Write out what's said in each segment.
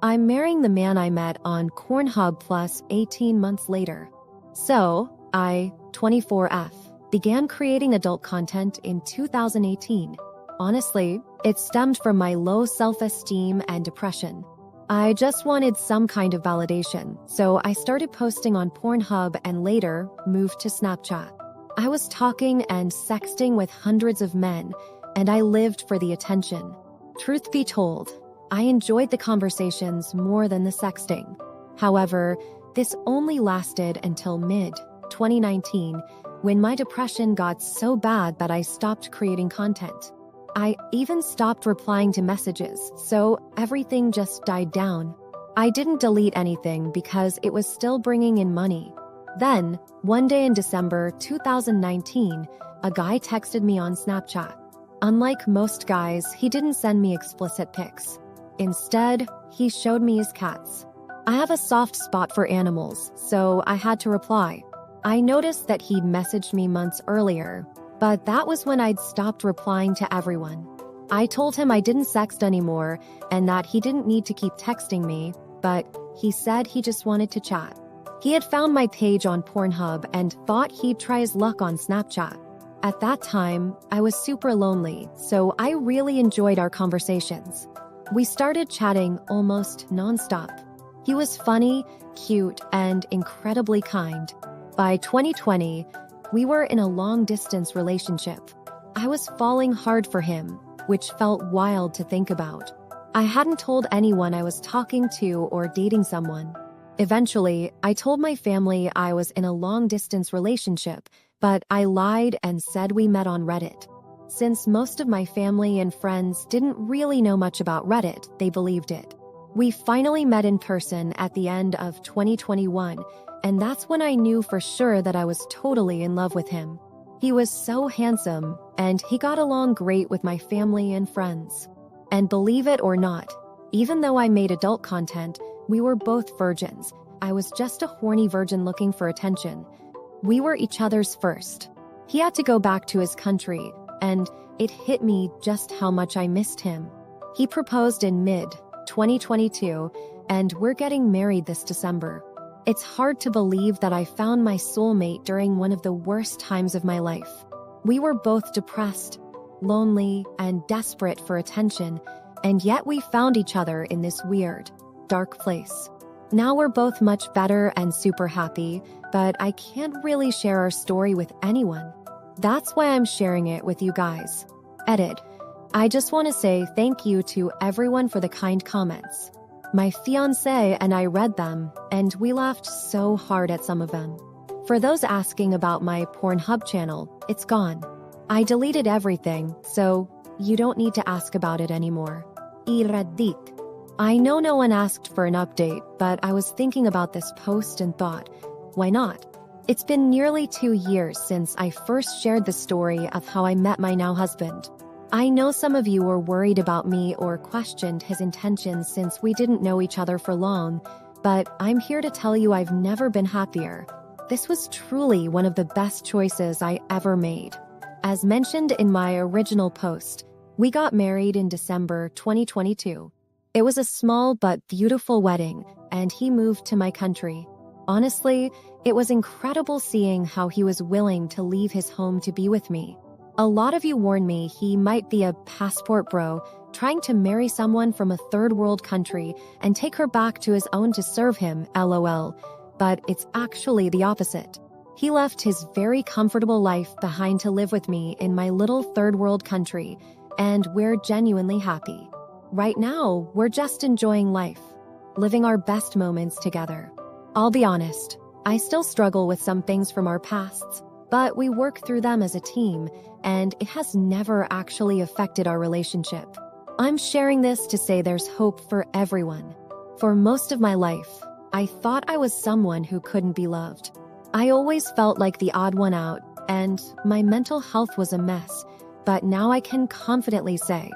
I'm marrying the man I met on Pornhub plus 18 months later. So, I, 24F, began creating adult content in 2018. Honestly, it stemmed from my low self-esteem and depression. I just wanted some kind of validation, so I started posting on Pornhub and later moved to Snapchat. I was talking and sexting with hundreds of men, and I lived for the attention. Truth be told, I enjoyed the conversations more than the sexting. However, this only lasted until mid-2019, when my depression got so bad that I stopped creating content. I even stopped replying to messages, so everything just died down. I didn't delete anything because it was still bringing in money. Then, one day in December 2019, a guy texted me on Snapchat. Unlike most guys, he didn't send me explicit pics. Instead, he showed me his cats. I have a soft spot for animals, so I had to reply. I noticed that he'd messaged me months earlier, but that was when I'd stopped replying to everyone. I told him I didn't sext anymore and that he didn't need to keep texting me, but he said he just wanted to chat. He had found my page on Pornhub and thought he'd try his luck on Snapchat. At that time, I was super lonely, so I really enjoyed our conversations. We started chatting almost nonstop. He was funny, cute, and incredibly kind. By 2020, we were in a long-distance relationship. I was falling hard for him, which felt wild to think about. I hadn't told anyone I was talking to or dating someone. Eventually, I told my family I was in a long-distance relationship, but I lied and said we met on Reddit. Since most of my family and friends didn't really know much about Reddit, they believed it. We finally met in person at the end of 2021, and that's when I knew for sure that I was totally in love with him. He was so handsome, and he got along great with my family and friends. And believe it or not, even though I made adult content, we were both virgins. I was just a horny virgin looking for attention. We were each other's first. He had to go back to his country, and it hit me just how much I missed him. He proposed in mid-2022, and we're getting married this December. It's hard to believe that I found my soulmate during one of the worst times of my life. We were both depressed, lonely, and desperate for attention, and yet we found each other in this weird, dark place. Now we're both much better and super happy, but I can't really share our story with anyone. That's why I'm sharing it with you guys. Edit. I just want to say thank you to everyone for the kind comments. My fiancé and I read them, and we laughed so hard at some of them. For those asking about my Pornhub channel, it's gone. I deleted everything, so you don't need to ask about it anymore. AskReddit. I know no one asked for an update, but I was thinking about this post and thought, why not? It's been nearly 2 years since I first shared the story of how I met my now husband. I know some of you were worried about me or questioned his intentions since we didn't know each other for long, but I'm here to tell you I've never been happier. This was truly one of the best choices I ever made. As mentioned in my original post, we got married in December 2022. It was a small but beautiful wedding, and he moved to my country. Honestly, it was incredible seeing how he was willing to leave his home to be with me. A lot of you warned me he might be a passport bro, trying to marry someone from a third world country and take her back to his own to serve him, lol. But it's actually the opposite. He left his very comfortable life behind to live with me in my little third world country, and we're genuinely happy. Right now, we're just enjoying life, living our best moments together. I'll be honest, I still struggle with some things from our pasts, but we work through them as a team, and it has never actually affected our relationship. I'm sharing this to say there's hope for everyone. For most of my life, I thought I was someone who couldn't be loved. I always felt like the odd one out, and my mental health was a mess, but now I can confidently say,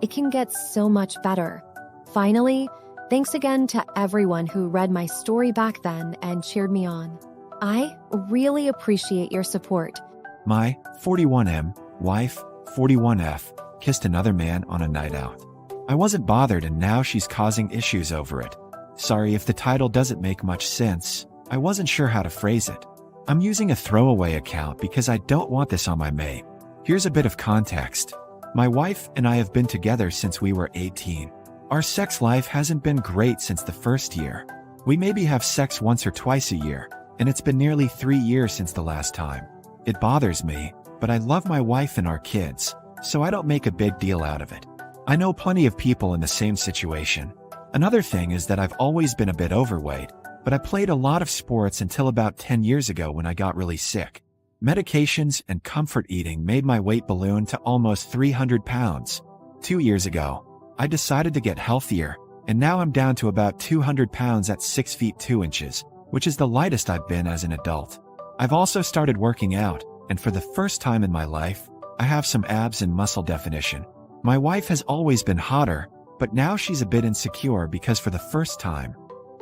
it can get so much better. Finally, thanks again to everyone who read my story back then and cheered me on. I really appreciate your support. My 41M wife, 41F, kissed another man on a night out. I wasn't bothered and now she's causing issues over it. Sorry if the title doesn't make much sense. I wasn't sure how to phrase it. I'm using a throwaway account because I don't want this on my main. Here's a bit of context. My wife and I have been together since we were 18. Our sex life hasn't been great since the first year. We maybe have sex once or twice a year, and it's been nearly 3 years since the last time. It bothers me, but I love my wife and our kids, so I don't make a big deal out of it. I know plenty of people in the same situation. Another thing is that I've always been a bit overweight, but I played a lot of sports until about 10 years ago when I got really sick. Medications and comfort eating made my weight balloon to almost 300 pounds. 2 years ago, I decided to get healthier, and now I'm down to about 200 pounds at 6 feet 2 inches, which is the lightest I've been as an adult. I've also started working out, and for the first time in my life, I have some abs and muscle definition. My wife has always been hotter, but now she's a bit insecure because for the first time,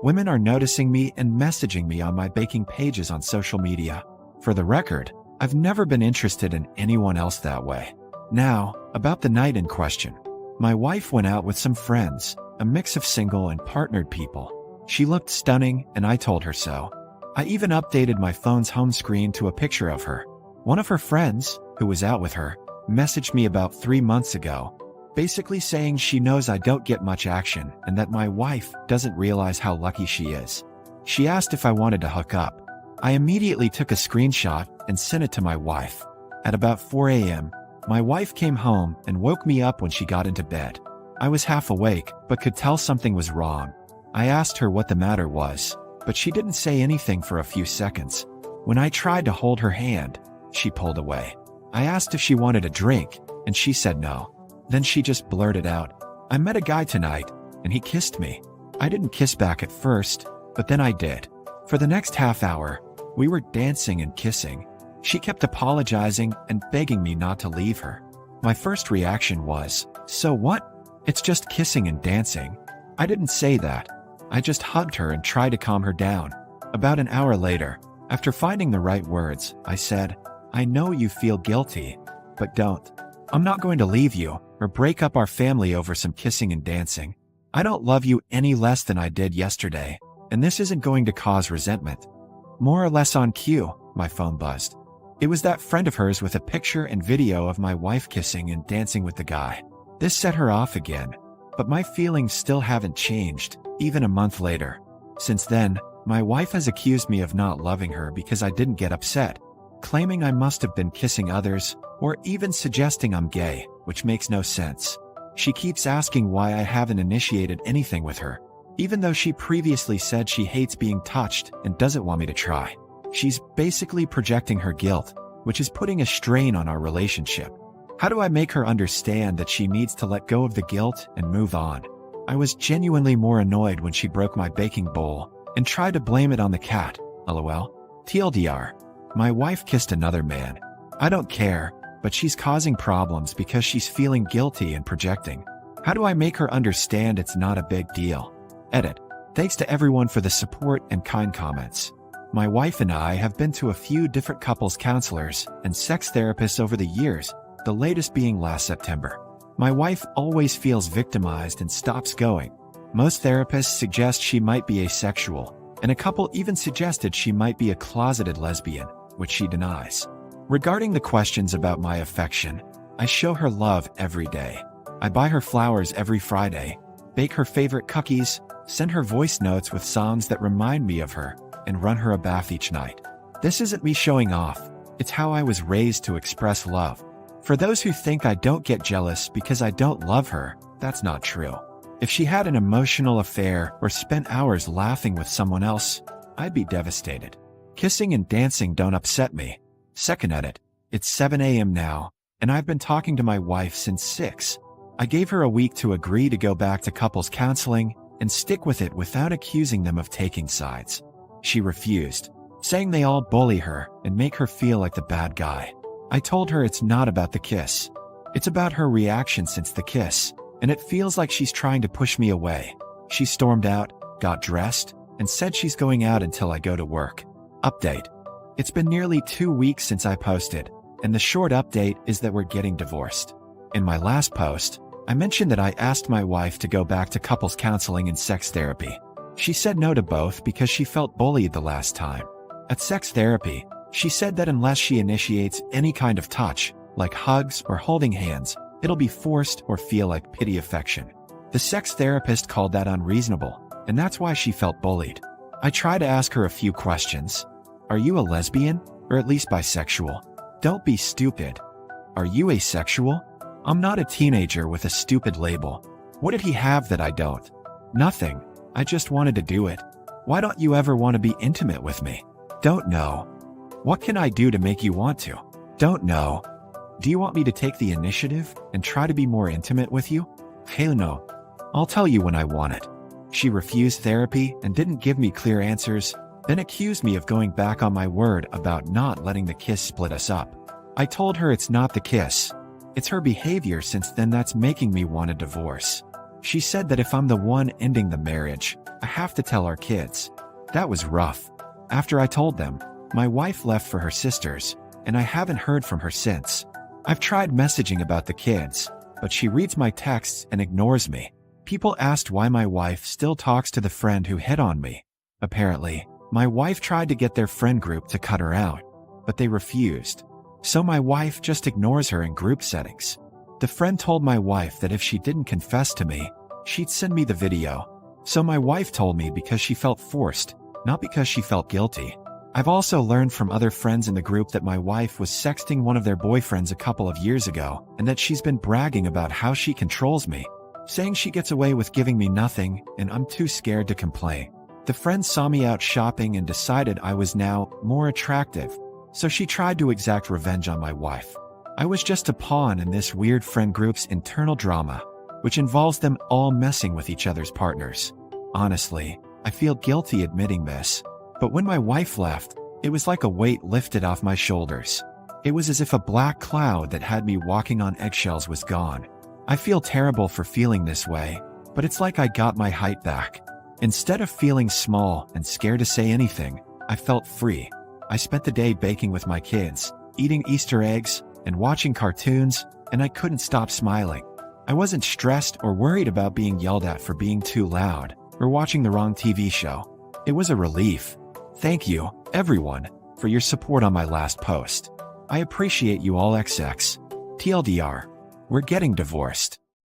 women are noticing me and messaging me on my baking pages on social media. For the record, I've never been interested in anyone else that way. Now, about the night in question. My wife went out with some friends, a mix of single and partnered people. She looked stunning, and I told her so. I even updated my phone's home screen to a picture of her. One of her friends, who was out with her, messaged me about 3 months ago, basically saying she knows I don't get much action and that my wife doesn't realize how lucky she is. She asked if I wanted to hook up. I immediately took a screenshot and sent it to my wife. At about 4 a.m., my wife came home and woke me up when she got into bed. I was half awake, but could tell something was wrong. I asked her what the matter was, but she didn't say anything for a few seconds. When I tried to hold her hand, she pulled away. I asked if she wanted a drink, and she said no. Then she just blurted out, "I met a guy tonight, and he kissed me." I didn't kiss back at first, but then I did. For the next half hour, we were dancing and kissing. She kept apologizing and begging me not to leave her. My first reaction was, "So what? It's just kissing and dancing." I didn't say that. I just hugged her and tried to calm her down. About an hour later, after finding the right words, I said, "I know you feel guilty, but don't. I'm not going to leave you or break up our family over some kissing and dancing. I don't love you any less than I did yesterday, and this isn't going to cause resentment." More or less on cue, my phone buzzed. It was that friend of hers with a picture and video of my wife kissing and dancing with the guy. This set her off again, but my feelings still haven't changed, even a month later. Since then, my wife has accused me of not loving her because I didn't get upset, claiming I must have been kissing others, or even suggesting I'm gay, which makes no sense. She keeps asking why I haven't initiated anything with her, even though she previously said she hates being touched and doesn't want me to try. She's basically projecting her guilt, which is putting a strain on our relationship. How do I make her understand that she needs to let go of the guilt and move on? I was genuinely more annoyed when she broke my baking bowl and tried to blame it on the cat. LOL. TLDR. My wife kissed another man. I don't care, but she's causing problems because she's feeling guilty and projecting. How do I make her understand it's not a big deal? Edit. Thanks to everyone for the support and kind comments. My wife and I have been to a few different couples counselors and sex therapists over the years, the latest being last September. My wife always feels victimized and stops going. Most therapists suggest she might be asexual, and a couple even suggested she might be a closeted lesbian, which she denies. Regarding the questions about my affection, I show her love every day. I buy her flowers every Friday, bake her favorite cookies, send her voice notes with songs that remind me of her, and run her a bath each night. This isn't me showing off, it's how I was raised to express love. For those who think I don't get jealous because I don't love her, that's not true. If she had an emotional affair or spent hours laughing with someone else, I'd be devastated. Kissing and dancing don't upset me. Second edit. It's 7 a.m. now, and I've been talking to my wife since 6. I gave her a week to agree to go back to couples counseling and stick with it without accusing them of taking sides. She refused, saying they all bully her and make her feel like the bad guy. I told her it's not about the kiss. It's about her reaction since the kiss, and it feels like she's trying to push me away. She stormed out, got dressed, and said she's going out until I go to work. Update. It's been nearly 2 weeks since I posted, and the short update is that we're getting divorced. In my last post, I mentioned that I asked my wife to go back to couples counseling and sex therapy. She said no to both because she felt bullied the last time. At sex therapy, she said that unless she initiates any kind of touch, like hugs or holding hands, it'll be forced or feel like pity affection. The sex therapist called that unreasonable, and that's why she felt bullied. I tried to ask her a few questions. Are you a lesbian? Or at least bisexual? Don't be stupid. Are you asexual? I'm not a teenager with a stupid label. What did he have that I don't? Nothing. I just wanted to do it. Why don't you ever want to be intimate with me? Don't know. What can I do to make you want to? Don't know. Do you want me to take the initiative and try to be more intimate with you? Hell no. I'll tell you when I want it. She refused therapy and didn't give me clear answers, then accused me of going back on my word about not letting the kiss split us up. I told her it's not the kiss. It's her behavior since then that's making me want a divorce. She said that if I'm the one ending the marriage, I have to tell our kids. That was rough. After I told them, my wife left for her sisters, and I haven't heard from her since. I've tried messaging about the kids, but she reads my texts and ignores me. People asked why my wife still talks to the friend who hit on me. Apparently, my wife tried to get their friend group to cut her out, but they refused. So my wife just ignores her in group settings. The friend told my wife that if she didn't confess to me, she'd send me the video. So my wife told me because she felt forced, not because she felt guilty. I've also learned from other friends in the group that my wife was sexting one of their boyfriends a couple of years ago, and that she's been bragging about how she controls me, saying she gets away with giving me nothing, and I'm too scared to complain. The friend saw me out shopping and decided I was now more attractive, so she tried to exact revenge on my wife. I was just a pawn in this weird friend group's internal drama, which involves them all messing with each other's partners. Honestly, I feel guilty admitting this, but when my wife left, it was like a weight lifted off my shoulders. It was as if a black cloud that had me walking on eggshells was gone. I feel terrible for feeling this way, but it's like I got my height back. Instead of feeling small and scared to say anything, I felt free. I spent the day baking with my kids, eating Easter eggs, and watching cartoons, and I couldn't stop smiling. I wasn't stressed or worried about being yelled at for being too loud or watching the wrong TV show. It was a relief. Thank you, everyone, for your support on my last post. I appreciate you all XX. TLDR, we're getting divorced.